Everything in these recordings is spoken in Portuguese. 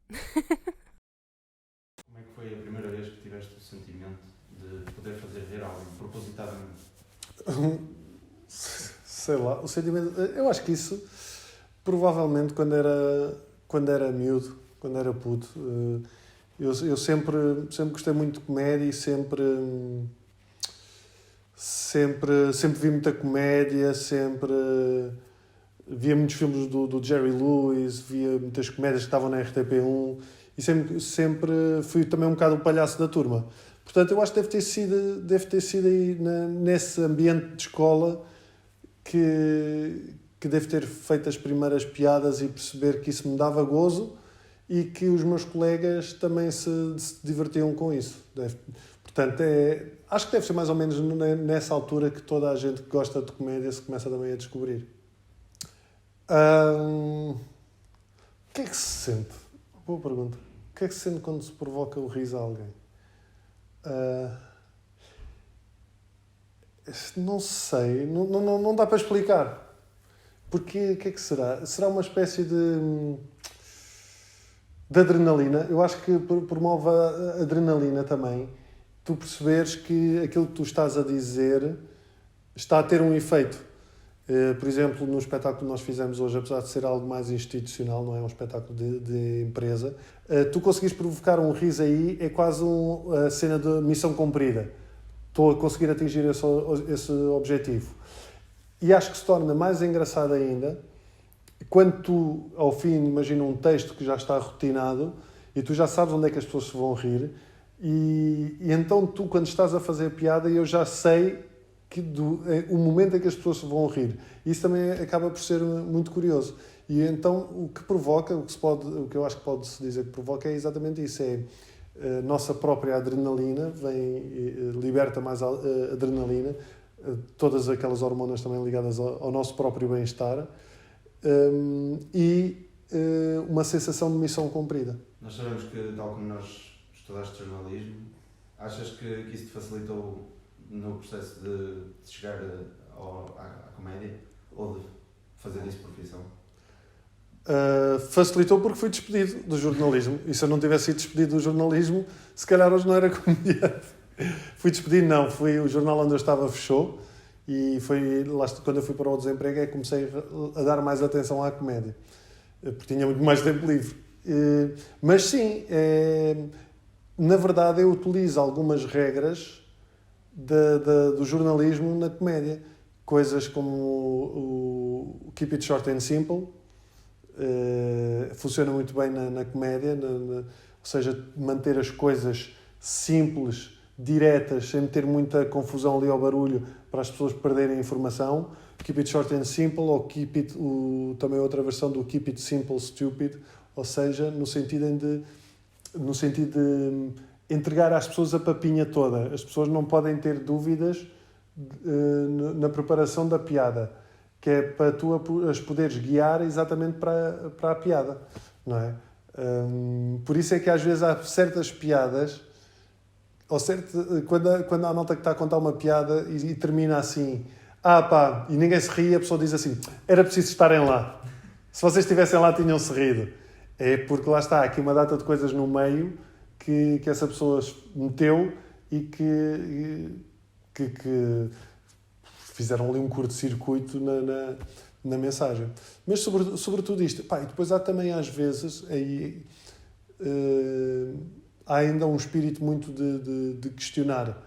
Como é que foi a primeira vez que tiveste o sentimento de poder fazer rir alguém, propositadamente? Sei lá, o sentimento. Eu acho que isso, provavelmente, quando era miúdo, quando era puto, eu sempre gostei muito de comédia e sempre vi muita comédia, sempre via muitos filmes do Jerry Lewis, via muitas comédias que estavam na RTP1 e sempre fui também um bocado o palhaço da turma. Portanto, eu acho que deve ter sido aí nesse ambiente de escola que devo ter feito as primeiras piadas e perceber que isso me dava gozo e que os meus colegas também se divertiam com isso. Portanto, acho que deve ser mais ou menos nessa altura que toda a gente que gosta de comédia se começa também a descobrir. O que é que se sente? Boa pergunta. O que é que se sente quando se provoca o riso a alguém? Não sei, não dá para explicar. Porque o que é que será? Será uma espécie de adrenalina? Eu acho que promove a adrenalina também. Tu perceberes que aquilo que tu estás a dizer está a ter um efeito. Por exemplo, no espetáculo que nós fizemos hoje, apesar de ser algo mais institucional, não é um espetáculo de empresa, tu conseguires provocar um riso aí é quase a cena de missão cumprida. Estou a conseguir atingir esse objetivo. E acho que se torna mais engraçado ainda quando tu, ao fim, imagina um texto que já está rotinado e tu já sabes onde é que as pessoas se vão rir e então tu, quando estás a fazer a piada, eu já sei o momento em que as pessoas se vão rir. Isso também acaba por ser muito curioso. E então o que provoca, o que eu acho que pode-se dizer que provoca é exatamente isso, é a nossa própria adrenalina, liberta mais adrenalina, todas aquelas hormonas também ligadas ao nosso próprio bem-estar, e uma sensação de missão cumprida. Nós sabemos que, tal como nós estudaste jornalismo, achas que isso te facilitou no processo de chegar à comédia ou de fazer disso profissão? Facilitou porque fui despedido do jornalismo. E se eu não tivesse sido despedido do jornalismo, se calhar hoje não era comediante. Fui despedido, não. O jornal onde eu estava fechou e foi lá quando eu fui para o desemprego é que comecei a dar mais atenção à comédia. Porque tinha muito mais tempo livre. Mas sim, na verdade eu utilizo algumas regras do jornalismo na comédia. Coisas como o Keep It Short and Simple, funciona muito bem na comédia, ou seja, manter as coisas simples, diretas, sem ter muita confusão ali ao barulho para as pessoas perderem a informação. Keep It Short and Simple, ou também outra versão do Keep It Simple Stupid, ou seja, no sentido de entregar às pessoas a papinha toda. As pessoas não podem ter dúvidas na preparação da piada, que é para tu as poderes guiar exatamente para a piada, não é? Por isso é que às vezes há certas piadas, quando há malta que está a contar uma piada e termina assim, e ninguém se ri, a pessoa diz assim, era preciso estarem lá. Se vocês estivessem lá, tinham-se rido. É porque lá está, há aqui uma data de coisas no meio que essa pessoa meteu e que fizeram ali um curto-circuito na mensagem. Mas sobretudo isto. E depois há também às vezes há ainda um espírito muito de questionar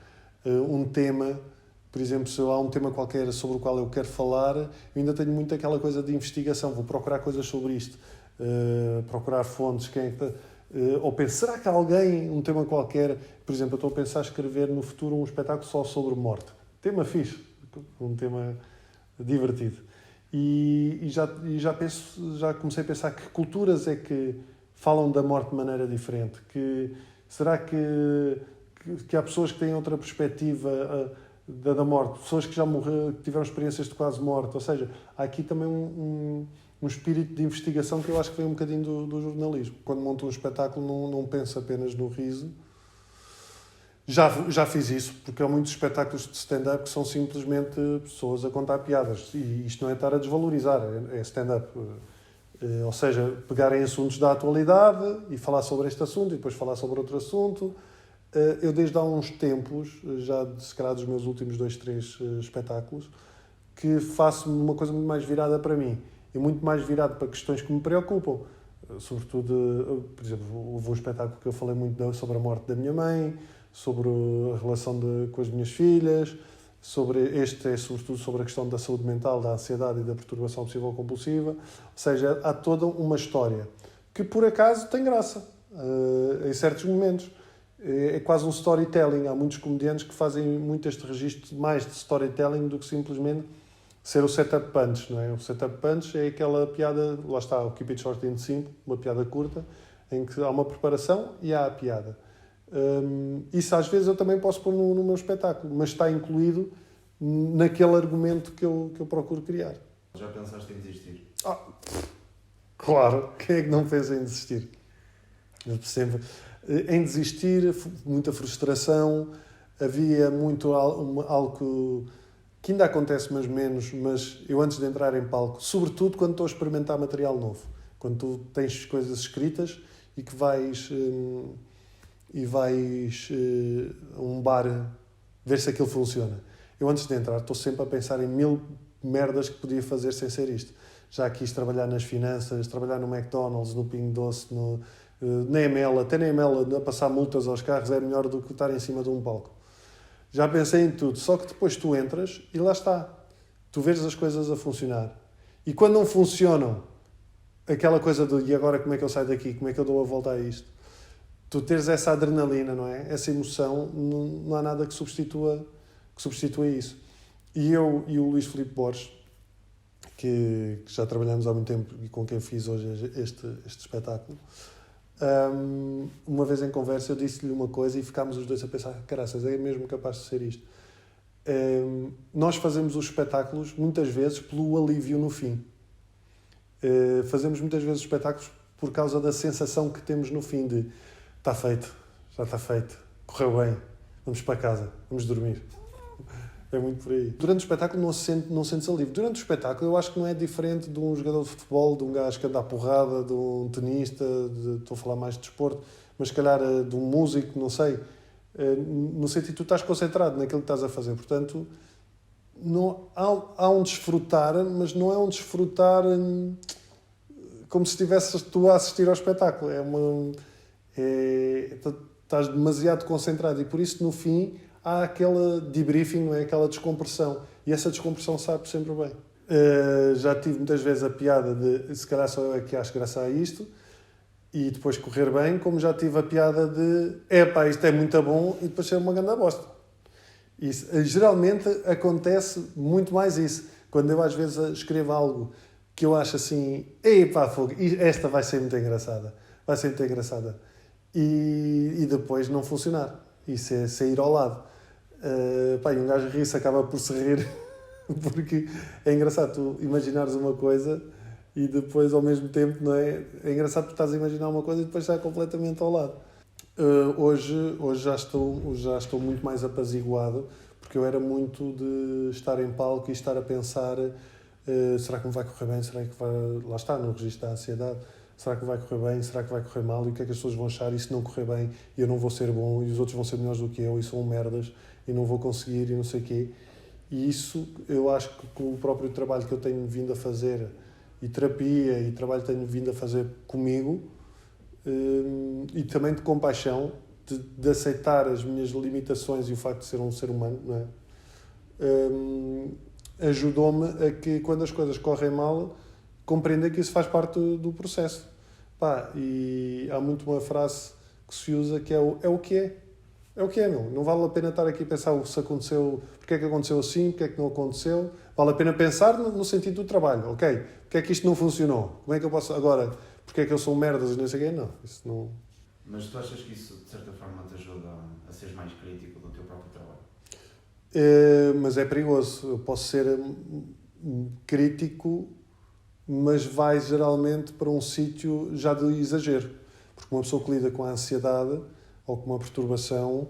um tema. Por exemplo, se há um tema qualquer sobre o qual eu quero falar, eu ainda tenho muito aquela coisa de investigação. Vou procurar coisas sobre isto. Procurar fontes. Ou penso, será que há alguém, um tema qualquer... Por exemplo, eu estou a pensar escrever no futuro um espetáculo só sobre morte. Tema fixe. Um tema divertido. E já comecei a pensar que culturas é que falam da morte de maneira diferente. Será que há pessoas que têm outra perspectiva da morte? Pessoas que já morreram, que tiveram experiências de quase morte. Ou seja, há aqui também um espírito de investigação que eu acho que vem um bocadinho do jornalismo. Quando monto um espetáculo não penso apenas no riso. Já fiz isso, porque há muitos espetáculos de stand-up que são simplesmente pessoas a contar piadas. E isto não é estar a desvalorizar, é stand-up. Ou seja, pegarem assuntos da atualidade e falar sobre este assunto e depois falar sobre outro assunto. Eu desde há uns tempos, já se calhar dos meus últimos 2, 3 espetáculos, que faço uma coisa muito mais virada para mim e muito mais virado para questões que me preocupam. Sobretudo, por exemplo, houve um espetáculo que eu falei muito sobre a morte da minha mãe, sobre a relação com as minhas filhas, sobretudo sobre a questão da saúde mental, da ansiedade e da perturbação obsessivo-compulsiva. Ou seja, há toda uma história que, por acaso, tem graça em certos momentos. É quase um storytelling. Há muitos comediantes que fazem muito este registro mais de storytelling do que simplesmente ser o setup punch, não é? O setup punch é aquela piada, lá está, o keep it short and simple, uma piada curta, em que há uma preparação e há a piada. Isso às vezes eu também posso pôr no meu espetáculo, mas está incluído naquele argumento que eu procuro criar. Já pensaste em desistir? Claro, quem é que não pensa em desistir? Sempre. Em desistir, muita frustração, havia muito algo que ainda acontece mais menos, mas eu antes de entrar em palco, sobretudo quando estou a experimentar material novo, quando tu tens coisas escritas e que vais a um bar ver se aquilo funciona. Eu antes de entrar estou sempre a pensar em 1000 merdas que podia fazer sem ser isto. Já quis trabalhar nas finanças, trabalhar no McDonald's, no Pingo Doce, na EML, até na EML a passar multas aos carros é melhor do que estar em cima de um palco. Já pensei em tudo, só que depois tu entras e lá está. Tu vês as coisas a funcionar. E quando não funcionam, aquela coisa do e agora como é que eu saio daqui, como é que eu dou a volta a isto? Tu teres essa adrenalina, não é? Essa emoção, não há nada que substitua isso. E eu e o Luís Filipe Borges, que já trabalhamos há muito tempo e com quem fiz hoje este espetáculo, uma vez em conversa eu disse-lhe uma coisa e ficámos os dois a pensar, caraças, é mesmo capaz de ser isto. Nós fazemos os espetáculos muitas vezes pelo alívio no fim. Fazemos muitas vezes os espetáculos por causa da sensação que temos no fim de está feito, já está feito, correu bem, vamos para casa, vamos dormir. É muito por aí. Durante o espetáculo não sentes alívio. Durante o espetáculo eu acho que não é diferente de um jogador de futebol, de um gajo que anda à porrada, de um tenista, estou a falar mais de desporto, mas se calhar de um músico, não sei. No sentido que tu estás concentrado naquilo que estás a fazer. Portanto, não, há um desfrutar, mas não é um desfrutar como se estivesse tu a assistir ao espetáculo. Estás demasiado concentrado e por isso no fim há aquele debriefing, não é? Aquela descompressão. E essa descompressão sabe sempre bem. Já tive muitas vezes a piada de se calhar só eu é que acho graça a isto e depois correr bem, como já tive a piada de isto é muito bom e depois ser uma grande bosta. Isso, geralmente acontece muito mais isso. Quando eu às vezes escrevo algo que eu acho assim, fogo, esta vai ser muito engraçada. Vai ser muito engraçada. E depois não funcionar. Isso é sair ao lado. E um gajo ri-se, acaba por se rir, porque é engraçado tu imaginares uma coisa e depois ao mesmo tempo, não é? É engraçado porque estás a imaginar uma coisa e depois está completamente ao lado. Hoje já estou muito mais apaziguado, porque eu era muito de estar em palco e estar a pensar será que me vai correr bem, será que vai... Lá está, no registro da ansiedade. Será que vai correr bem? Será que vai correr mal? E o que é que as pessoas vão achar? E se não correr bem, eu não vou ser bom, e os outros vão ser melhores do que eu, e são merdas, e não vou conseguir, e não sei o quê. E isso, eu acho que com o próprio trabalho que eu tenho vindo a fazer, e terapia, e trabalho que tenho vindo a fazer comigo, e também de compaixão, de aceitar as minhas limitações e o facto de ser um ser humano, não é? Ajudou-me a que, quando as coisas correm mal, compreender que isso faz parte do processo. E há muito uma frase que se usa que é o que é. É o que é, meu. Não vale a pena estar aqui a pensar se aconteceu, porque é que aconteceu assim, porque é que não aconteceu. Vale a pena pensar no sentido do trabalho. Ok, porque é que isto não funcionou? Como é que eu posso... Agora, porque é que eu sou um merdas e não sei o quê? Não, isso não... Mas tu achas que isso, de certa forma, te ajuda a seres mais crítico do teu próprio trabalho? Mas é perigoso. Eu posso ser crítico, mas vai geralmente para um sítio já de exagero. Porque uma pessoa que lida com a ansiedade ou com uma perturbação,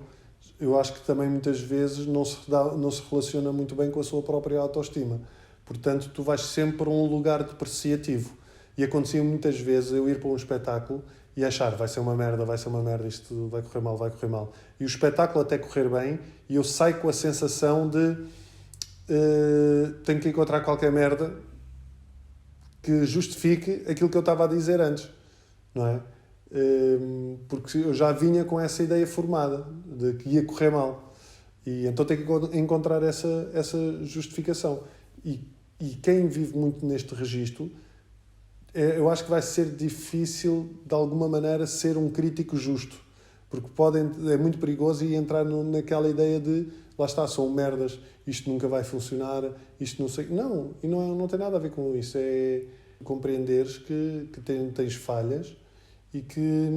eu acho que também muitas vezes não se relaciona muito bem com a sua própria autoestima. Portanto, tu vais sempre para um lugar depreciativo. E acontecia muitas vezes eu ir para um espetáculo e achar vai ser uma merda, isto vai correr mal. E o espetáculo até correr bem, e eu saio com a sensação de tenho que encontrar qualquer merda que justifique aquilo que eu estava a dizer antes, não é? Porque eu já vinha com essa ideia formada de que ia correr mal. E então tenho que encontrar essa justificação. E quem vive muito neste registro, eu acho que vai ser difícil, de alguma maneira, ser um crítico justo. Porque é muito perigoso e entrar naquela ideia de lá está, são merdas, isto nunca vai funcionar, isto não sei... Não, e não tem nada a ver com isso. É compreenderes que tens falhas e que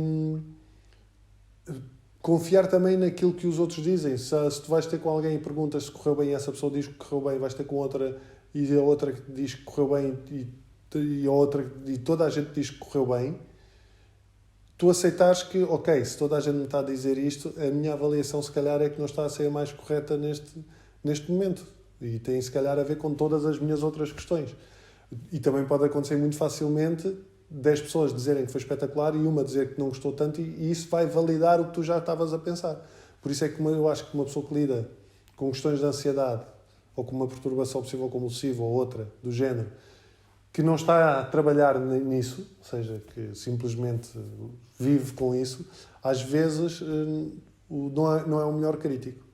confiar também naquilo que os outros dizem. Se tu vais ter com alguém e perguntas se correu bem e essa pessoa diz que correu bem, vais ter com outra e a outra que diz que correu bem e a outra e toda a gente diz que correu bem, tu aceitares que, ok, se toda a gente me está a dizer isto, a minha avaliação se calhar é que não está a ser a mais correta neste momento. E tem se calhar a ver com todas as minhas outras questões. E também pode acontecer muito facilmente 10 pessoas dizerem que foi espetacular e uma dizer que não gostou tanto, e isso vai validar o que tu já estavas a pensar. Por isso é que eu acho que uma pessoa que lida com questões de ansiedade ou com uma perturbação obsessiva compulsiva ou outra do género, que não está a trabalhar nisso, ou seja, que simplesmente vive com isso, às vezes não é o melhor crítico.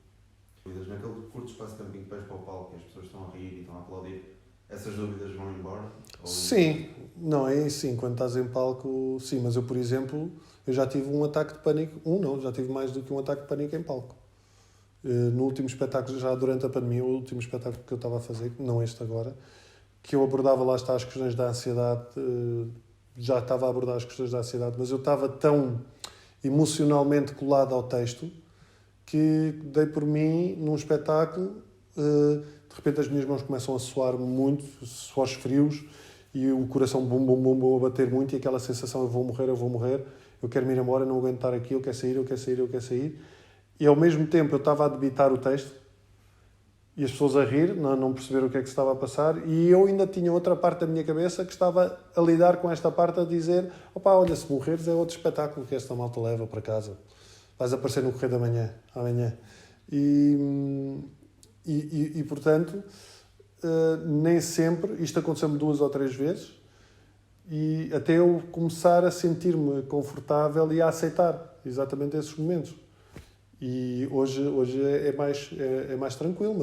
Naquele curto espaço de tempo em que vais para o palco e as pessoas estão a rir e estão a aplaudir, essas dúvidas vão embora? Sim, não é assim, quando estás em palco, sim, mas eu, por exemplo, eu já tive um ataque de pânico, já tive mais do que um ataque de pânico em palco. No último espetáculo, já durante a pandemia, o último espetáculo que eu estava a fazer, não este agora, que eu abordava lá está as questões da ansiedade, já estava a abordar as questões da ansiedade, mas eu estava tão emocionalmente colado ao texto que dei por mim num espetáculo, de repente as minhas mãos começam a suar muito, suores frios, e o coração bum, bum, bum, bum, a bater muito, e aquela sensação eu vou morrer, eu quero me ir embora, não aguento estar aqui, eu quero sair. E ao mesmo tempo eu estava a debitar o texto, e as pessoas a rir, não perceberam o que é que se estava a passar, e eu ainda tinha outra parte da minha cabeça que estava a lidar com esta parte, a dizer, olha, se morreres é outro espetáculo que esta malta leva para casa. Vais aparecer no Correio da Manhã, amanhã. E portanto, nem sempre, isto aconteceu-me 2 ou 3 vezes, e até eu começar a sentir-me confortável e a aceitar exatamente esses momentos. E hoje é mais tranquilo,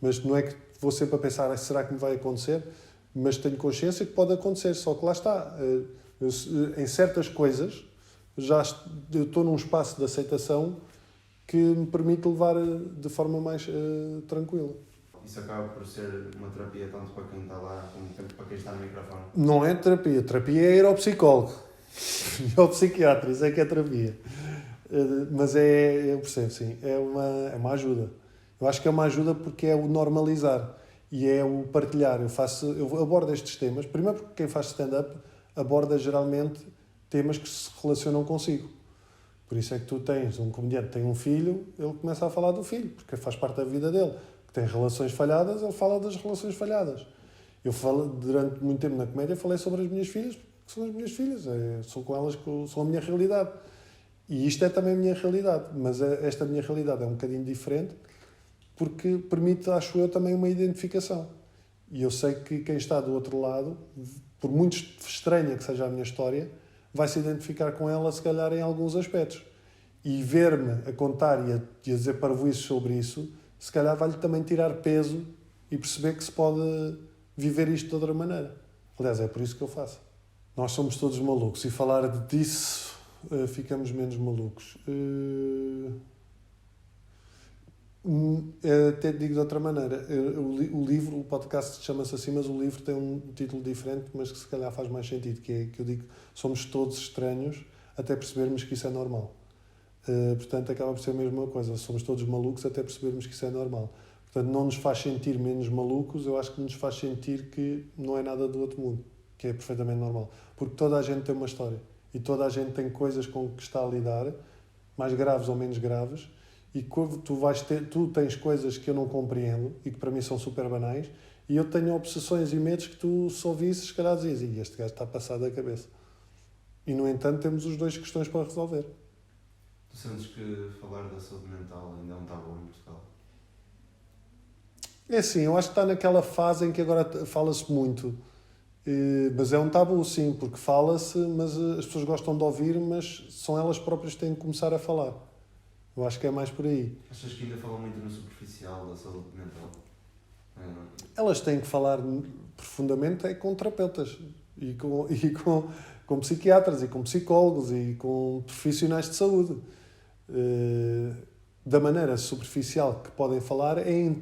mas não é que vou sempre a pensar, será que me vai acontecer? Mas tenho consciência que pode acontecer, só que lá está. Em certas coisas, eu estou num espaço de aceitação que me permite levar de forma mais tranquila. Isso acaba por ser uma terapia tanto para quem está lá como para quem está no microfone? Não é terapia. Terapia é ir ao psicólogo e ao psiquiatra, isso é que é terapia. Mas eu percebo, sim, é uma ajuda. Eu acho que é uma ajuda porque é o normalizar e é o partilhar. Eu abordo estes temas, primeiro porque quem faz stand-up aborda geralmente temas que se relacionam consigo. Por isso é que tu tens um comediante que tem um filho, ele começa a falar do filho, porque faz parte da vida dele. Que tem relações falhadas, ele fala das relações falhadas. Eu durante muito tempo na comédia, falei sobre as minhas filhas, porque são as minhas filhas, sou com elas que são a minha realidade. E isto é também a minha realidade, mas esta minha realidade é um bocadinho diferente, porque permite, acho eu, também uma identificação. E eu sei que quem está do outro lado, por muito estranha que seja a minha história, vai se identificar com ela, se calhar, em alguns aspectos. E ver-me a contar e a dizer parvoíces sobre isso, se calhar vai-lhe também tirar peso e perceber que se pode viver isto de outra maneira. Aliás, é por isso que eu faço. Nós somos todos malucos e falar disso ficamos menos malucos. Até digo de outra maneira. O livro, o podcast chama-se assim, mas o livro tem um título diferente, mas que se calhar faz mais sentido, que é que eu digo, somos todos estranhos até percebermos que isso é normal. Portanto, acaba por ser a mesma coisa. Somos todos malucos até percebermos que isso é normal. Portanto, não nos faz sentir menos malucos, eu acho que nos faz sentir que não é nada do outro mundo, que é perfeitamente normal. Porque toda a gente tem uma história e toda a gente tem coisas com que está a lidar, mais graves ou menos graves, e tu tens coisas que eu não compreendo e que para mim são super banais E eu tenho obsessões e medos que tu só visses, se calhar dizias, e este gajo está passado da cabeça. E, no entanto, temos os dois questões para resolver. Tu sentes que falar da saúde mental ainda é um tabu em Portugal? É assim, eu acho que está naquela fase em que agora fala-se muito. Mas é um tabu, sim, porque fala-se, mas as pessoas gostam de ouvir, mas são elas próprias que têm que começar a falar. Eu acho que é mais por aí. Achas que ainda falam muito no superficial da saúde mental? Elas têm que falar profundamente com terapeutas com psiquiatras e com psicólogos e com profissionais de saúde. Da maneira superficial que podem falar é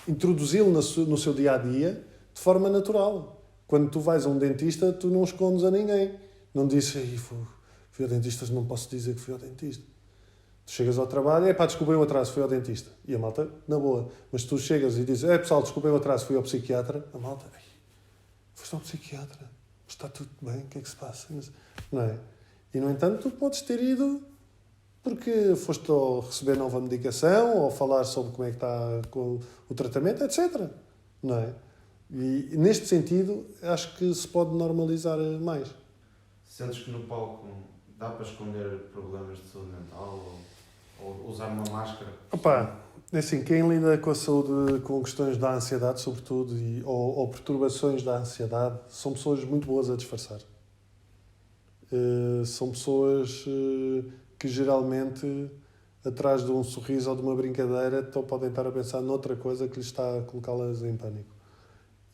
introduzi-lo no seu dia-a-dia de forma natural. Quando tu vais a um dentista, tu não escondes a ninguém. Não dizes, fui ao dentista, não posso dizer que fui ao dentista. Tu chegas ao trabalho, desculpa o atraso, fui ao dentista. E a malta, na boa. Mas tu chegas e dizes, pessoal, desculpa o atraso, fui ao psiquiatra. A malta, foste ao psiquiatra, mas está tudo bem, o que é que se passa? Não é? E, no entanto, tu podes ter ido porque foste receber nova medicação ou falar sobre como é que está com o tratamento, etc. Não é? E, neste sentido, acho que se pode normalizar mais. Sentes que no palco dá para esconder problemas de saúde mental ou usar uma máscara? É assim, quem lida com a saúde, com questões da ansiedade, sobretudo, ou perturbações da ansiedade, são pessoas muito boas a disfarçar. São pessoas que geralmente, atrás de um sorriso ou de uma brincadeira, podem estar a pensar noutra coisa que lhes está a colocá-las em pânico.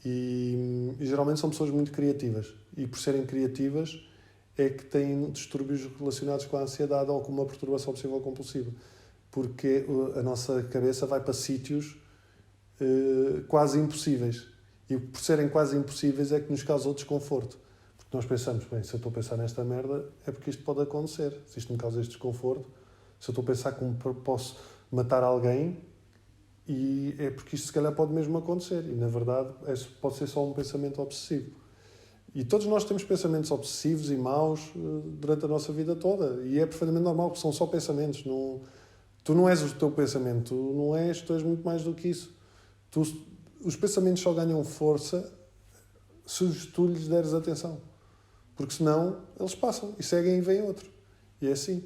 E geralmente são pessoas muito criativas. E por serem criativas é que têm distúrbios relacionados com a ansiedade ou com uma perturbação obsessiva ou compulsiva. Porque a nossa cabeça vai para sítios quase impossíveis. E por serem quase impossíveis é que nos causam desconforto. Porque nós pensamos, se eu estou a pensar nesta merda, é porque isto pode acontecer. Se isto me causa este desconforto, se eu estou a pensar como posso matar alguém, e é porque isto se calhar pode mesmo acontecer. E na verdade pode ser só um pensamento obsessivo. E todos nós temos pensamentos obsessivos e maus durante a nossa vida toda. E é perfeitamente normal, porque são só pensamentos. Tu não és o teu pensamento, tu és muito mais do que isso. Os pensamentos só ganham força se tu lhes deres atenção. Porque senão eles passam e seguem e vem outro. E é assim.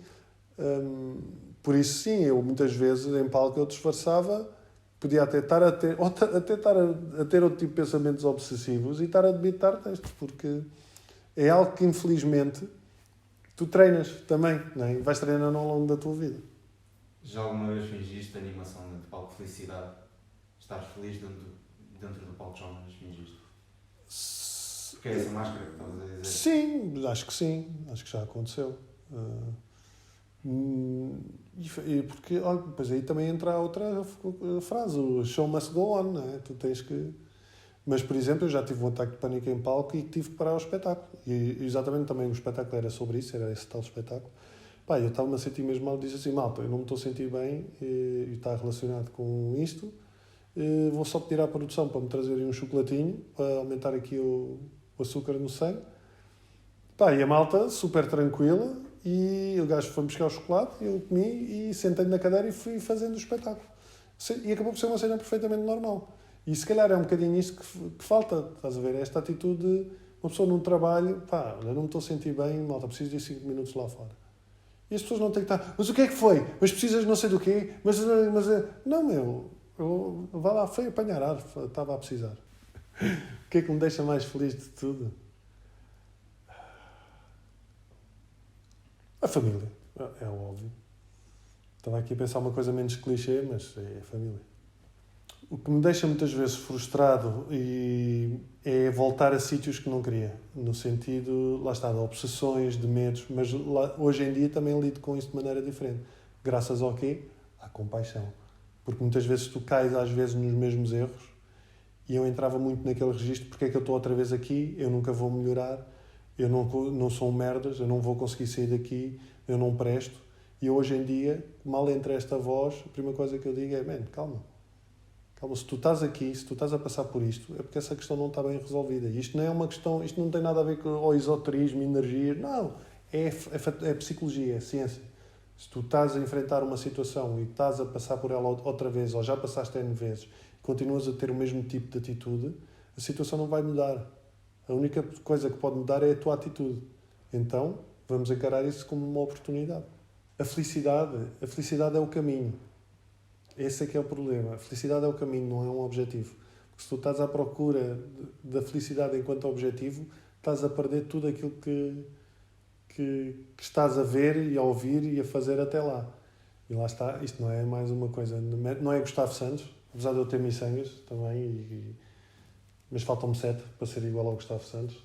Por isso, sim, eu muitas vezes em palco eu disfarçava, podia até estar a ter outro tipo de pensamentos obsessivos e estar a debitar textos, porque é algo que infelizmente tu treinas também, não é? Vais treinando ao longo da tua vida. Já alguma vez fingiste animação dentro do palco? Felicidade? Estás feliz dentro do palco? Já uma vez fingiste? Porque é essa máscara que estavas a dizer? Sim, acho que sim. Acho que já aconteceu. Porque, olha, depois aí também entra a outra frase, o show must go on, não é? Tu tens que... Mas, por exemplo, eu já tive um ataque de pânico em palco e tive que parar o espetáculo. E exatamente também o espetáculo era sobre isso, era esse tal espetáculo. Eu estava-me a sentir mesmo mal, disse assim, malta, eu não me estou a sentir bem e está relacionado com isto, vou só pedir à produção para me trazerem um chocolatinho, para aumentar aqui o açúcar no sangue. E a malta, super tranquila, e o gajo foi buscar o chocolate, eu comi e sentei-me na cadeira e fui fazendo o espetáculo. E acabou por ser uma cena perfeitamente normal. E se calhar é um bocadinho isto que falta, estás a ver? Esta atitude de uma pessoa num trabalho, olha, não me estou a sentir bem, malta, preciso de 5 minutos lá fora. E as pessoas não têm que estar, mas o que é que foi? Mas precisas não sei do quê? Não, vá lá, foi apanhar ar, estava a precisar. O que é que me deixa mais feliz de tudo? A família, é óbvio. Estava aqui a pensar uma coisa menos clichê, mas é a família. O que me deixa muitas vezes frustrado é voltar a sítios que não queria. No sentido, lá está, de obsessões, de medos. Mas hoje em dia também lido com isso de maneira diferente. Graças ao quê? À compaixão. Porque muitas vezes tu cais às vezes nos mesmos erros e eu entrava muito naquele registro, porque é que eu estou outra vez aqui, eu nunca vou melhorar, eu não sou um merdas, eu não vou conseguir sair daqui, eu não presto. E hoje em dia, mal entra esta voz, a primeira coisa que eu digo é, calma, se tu estás aqui, se tu estás a passar por isto, é porque essa questão não está bem resolvida. Isto não é uma questão, isto não tem nada a ver com o esoterismo, energia, não. É psicologia, é ciência. Se tu estás a enfrentar uma situação e estás a passar por ela outra vez, ou já passaste N vezes, e continuas a ter o mesmo tipo de atitude, a situação não vai mudar. A única coisa que pode mudar é a tua atitude. Então, vamos encarar isso como uma oportunidade. A felicidade é o caminho. Esse é que é o problema. A felicidade é o caminho, não é um objetivo. Porque se tu estás à procura da felicidade enquanto objetivo, estás a perder tudo aquilo que estás a ver e a ouvir e a fazer até lá. E lá está, isto não é mais uma coisa, não é Gustavo Santos, apesar de eu ter miçangas também, mas faltam-me 7 para ser igual ao Gustavo Santos.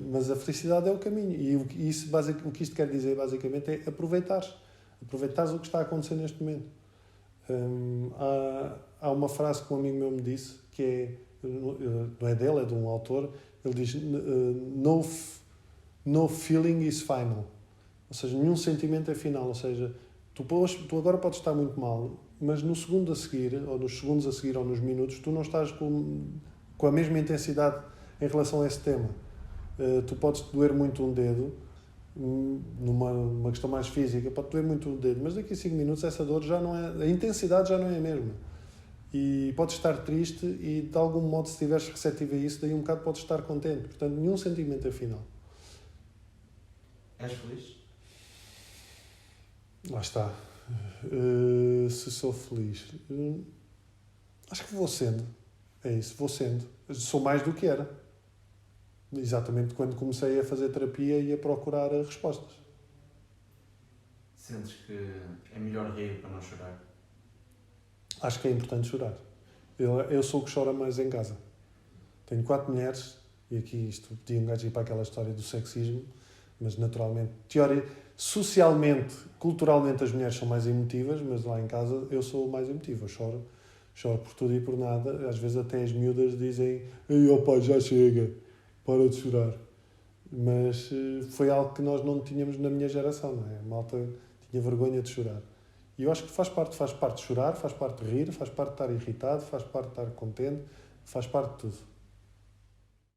Mas a felicidade é o caminho. E o que isto quer dizer basicamente é aproveitares o que está a acontecer neste momento. Há uma frase que um amigo meu me disse, que é, não é dele, é de um autor, ele diz: no feeling is final. Ou seja, nenhum sentimento é final. Ou seja, tu agora podes estar muito mal, mas no segundo a seguir, ou nos segundos a seguir, ou nos minutos, tu não estás com a mesma intensidade em relação a esse tema. Tu podes doer muito um dedo, numa questão mais física, pode doer muito o dedo, mas daqui a 5 minutos essa dor já não é, a intensidade já não é a mesma. E podes estar triste e, de algum modo, se estiveres receptivo a isso, daí um bocado podes estar contente. Portanto, nenhum sentimento é final. És feliz? Lá está. Se sou feliz, acho que vou sendo. É isso, vou sendo. Sou mais do que era. Exatamente quando comecei a fazer terapia e a procurar respostas. Sentes que é melhor rir para não chorar? Acho que é importante chorar. Eu sou o que chora mais em casa. Tenho 4 mulheres, e aqui isto podia um gajo ir para aquela história do sexismo, mas naturalmente, socialmente, culturalmente as mulheres são mais emotivas, mas lá em casa eu sou o mais emotivo. Eu choro por tudo e por nada. Às vezes até as miúdas dizem: "Ei, ó pai, já chega, para de chorar." Mas foi algo que nós não tínhamos na minha geração, não é? A malta tinha vergonha de chorar. E eu acho que faz parte de chorar, faz parte de rir, faz parte de estar irritado, faz parte de estar contente, faz parte de tudo.